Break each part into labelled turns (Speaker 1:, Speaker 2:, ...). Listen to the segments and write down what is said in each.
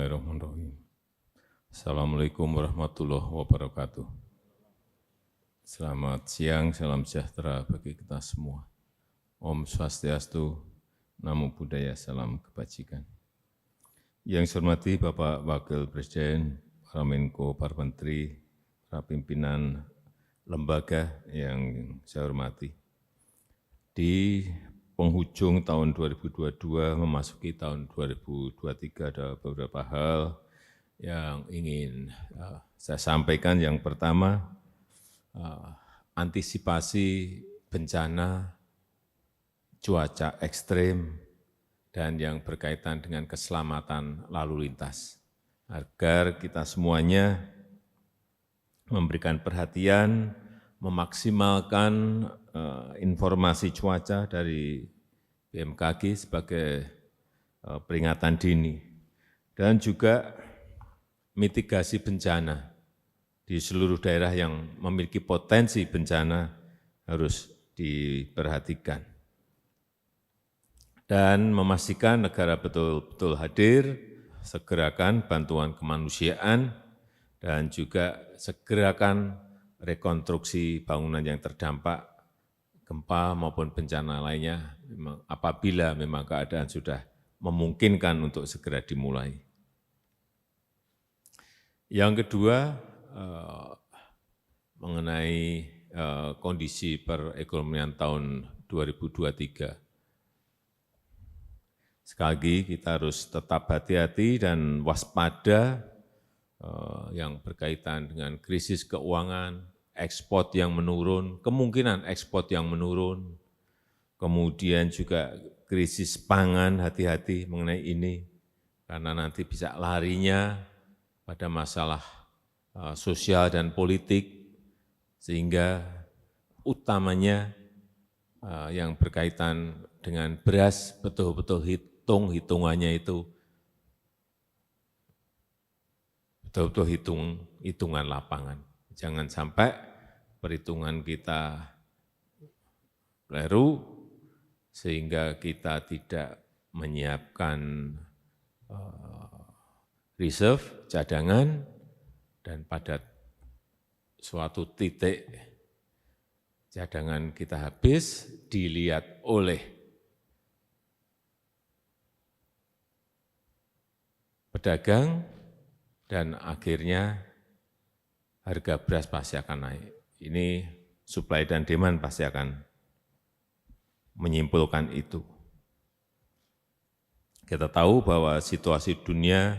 Speaker 1: Bismillahirrahmanirrahim. Assalamualaikum warahmatullahi wabarakatuh. Selamat siang, salam sejahtera bagi kita semua. Om Swastiastu, Namo Buddhaya, salam kebajikan. Yang saya hormati Bapak Wakil Presiden, para Menko, para Menteri, para pimpinan lembaga yang saya hormati. Di penghujung tahun 2022 memasuki tahun 2023 ada beberapa hal yang ingin saya sampaikan. Yang pertama, antisipasi bencana cuaca ekstrim dan yang berkaitan dengan keselamatan lalu lintas, agar kita semuanya memberikan perhatian, memaksimalkan informasi cuaca dari BMKG sebagai peringatan dini, dan juga mitigasi bencana di seluruh daerah yang memiliki potensi bencana harus diperhatikan. Dan memastikan negara betul-betul hadir, segerakan bantuan kemanusiaan, dan juga segerakan rekonstruksi bangunan yang terdampak gempa maupun bencana lainnya apabila memang keadaan sudah memungkinkan untuk segera dimulai. Yang kedua, mengenai kondisi perekonomian tahun 2023. Sekali lagi kita harus tetap hati-hati dan waspada yang berkaitan dengan krisis keuangan, ekspor yang menurun, kemungkinan ekspor yang menurun, kemudian juga krisis pangan, hati-hati mengenai ini, karena nanti bisa larinya pada masalah sosial dan politik, sehingga utamanya yang berkaitan dengan beras, betul-betul hitungannya itu betul-betul hitungan lapangan. Jangan sampai perhitungan kita keliru sehingga kita tidak menyiapkan reserve, cadangan, dan pada suatu titik cadangan kita habis, dilihat oleh pedagang, dan akhirnya harga beras pasti akan naik. Ini supply dan demand pasti akan menyimpulkan itu. Kita tahu bahwa situasi dunia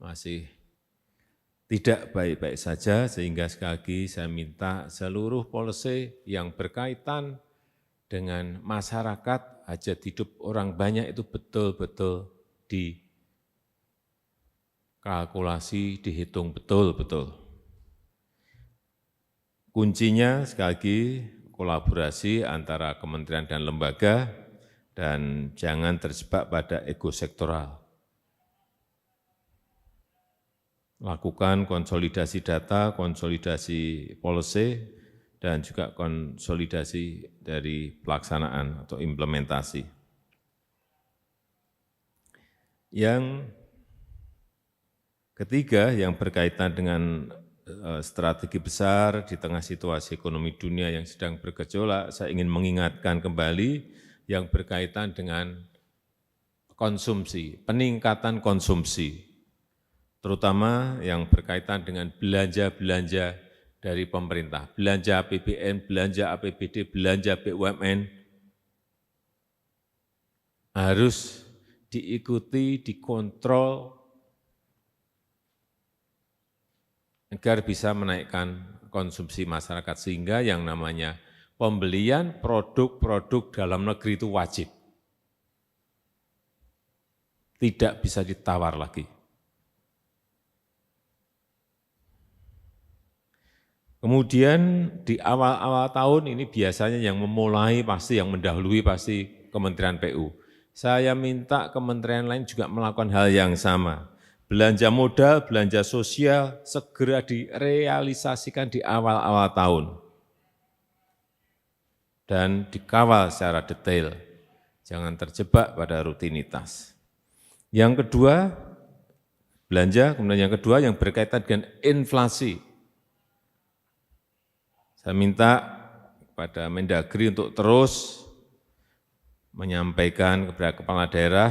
Speaker 1: masih tidak baik-baik saja, sehingga sekali lagi saya minta seluruh policy yang berkaitan dengan masyarakat, hajat hidup orang banyak itu betul-betul dikalkulasi, dihitung betul-betul. Kuncinya sekali lagi kolaborasi antara kementerian dan lembaga, dan jangan terjebak pada ego sektoral. Lakukan konsolidasi data, konsolidasi policy, dan juga konsolidasi dari pelaksanaan atau implementasi. Yang ketiga, yang berkaitan dengan strategi besar di tengah situasi ekonomi dunia yang sedang bergejolak, saya ingin mengingatkan kembali yang berkaitan dengan konsumsi, peningkatan konsumsi, terutama yang berkaitan dengan belanja-belanja dari pemerintah, belanja APBN, belanja APBD, belanja BUMN, harus diikuti, dikontrol, agar bisa menaikkan konsumsi masyarakat, sehingga yang namanya pembelian produk-produk dalam negeri itu wajib. Tidak bisa ditawar lagi. Kemudian di awal-awal tahun ini biasanya yang memulai pasti, yang mendahului pasti Kementerian PU. Saya minta kementerian lain juga melakukan hal yang sama. Belanja modal, belanja sosial segera direalisasikan di awal-awal tahun dan dikawal secara detail, jangan terjebak pada rutinitas. Yang kedua, belanja, kemudian yang kedua yang berkaitan dengan inflasi. Saya minta kepada Mendagri untuk terus menyampaikan kepada kepala daerah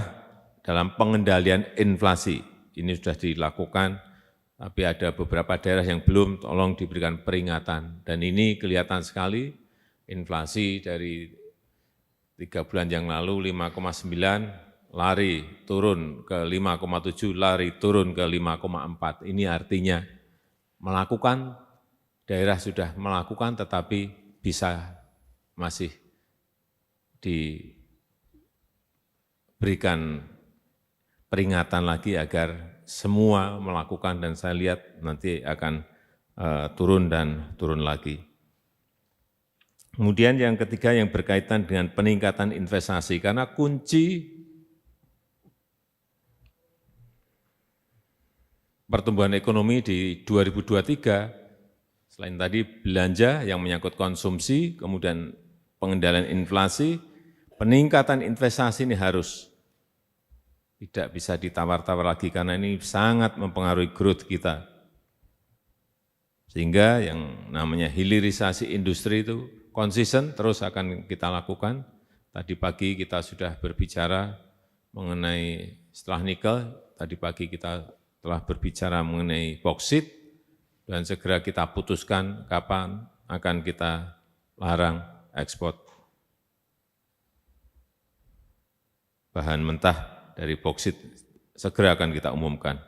Speaker 1: dalam pengendalian inflasi. Ini sudah dilakukan, tapi ada beberapa daerah yang belum, tolong diberikan peringatan. Dan ini kelihatan sekali, inflasi dari 3 bulan yang lalu 5,9, lari turun ke 5,7, lari turun ke 5,4. Ini artinya melakukan, daerah sudah melakukan tetapi bisa masih diberikan peringatan lagi agar semua melakukan, dan saya lihat nanti akan turun dan turun lagi. Kemudian yang ketiga yang berkaitan dengan peningkatan investasi, karena kunci pertumbuhan ekonomi di 2023, selain tadi belanja yang menyangkut konsumsi, kemudian pengendalian inflasi, peningkatan investasi ini harus tidak bisa ditawar-tawar lagi, karena ini sangat mempengaruhi growth kita. Sehingga yang namanya hilirisasi industri itu konsisten terus akan kita lakukan. Tadi pagi kita sudah berbicara mengenai setelah nikel, tadi pagi kita telah berbicara mengenai boksit, dan segera kita putuskan kapan akan kita larang ekspor bahan mentah dari boksit, segera akan kita umumkan.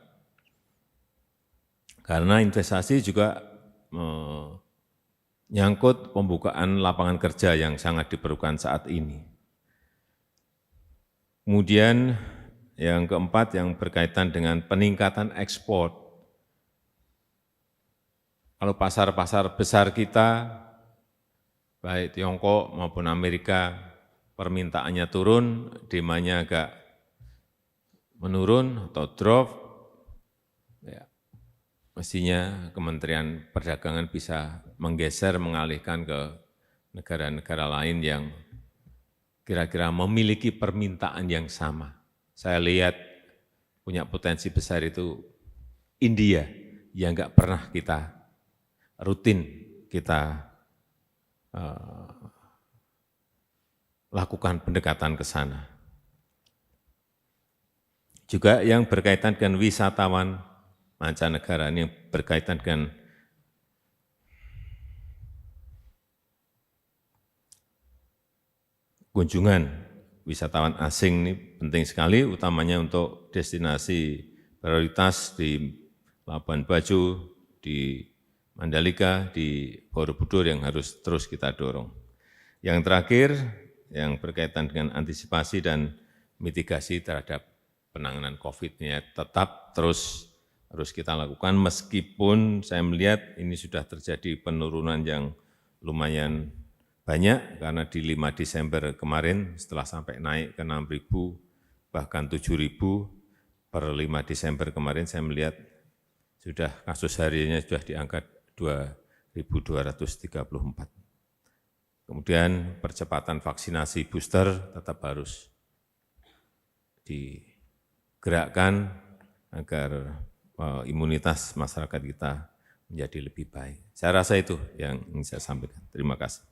Speaker 1: Karena investasi juga menyangkut pembukaan lapangan kerja yang sangat diperlukan saat ini. Kemudian yang keempat yang berkaitan dengan peningkatan ekspor. Kalau pasar-pasar besar kita, baik Tiongkok maupun Amerika, permintaannya turun, demandnya agak menurun atau drop, ya, mestinya Kementerian Perdagangan bisa menggeser, mengalihkan ke negara-negara lain yang kira-kira memiliki permintaan yang sama. Saya lihat punya potensi besar itu India, yang nggak pernah kita rutin kita lakukan pendekatan ke sana. Juga yang berkaitan dengan wisatawan mancanegara, ini yang berkaitan dengan kunjungan wisatawan asing, ini penting sekali, utamanya untuk destinasi prioritas di Labuan Bajo, di Mandalika, di Borobudur yang harus terus kita dorong. Yang terakhir, yang berkaitan dengan antisipasi dan mitigasi terhadap penanganan COVID ini tetap terus harus kita lakukan, meskipun saya melihat ini sudah terjadi penurunan yang lumayan banyak, karena di 5 Desember kemarin setelah sampai naik ke 6.000, bahkan 7.000, per 5 Desember kemarin saya melihat sudah kasus hariannya sudah di angka 2.234. Kemudian percepatan vaksinasi booster tetap harus digerakkan agar imunitas masyarakat kita menjadi lebih baik. Saya rasa itu yang ingin saya sampaikan. Terima kasih.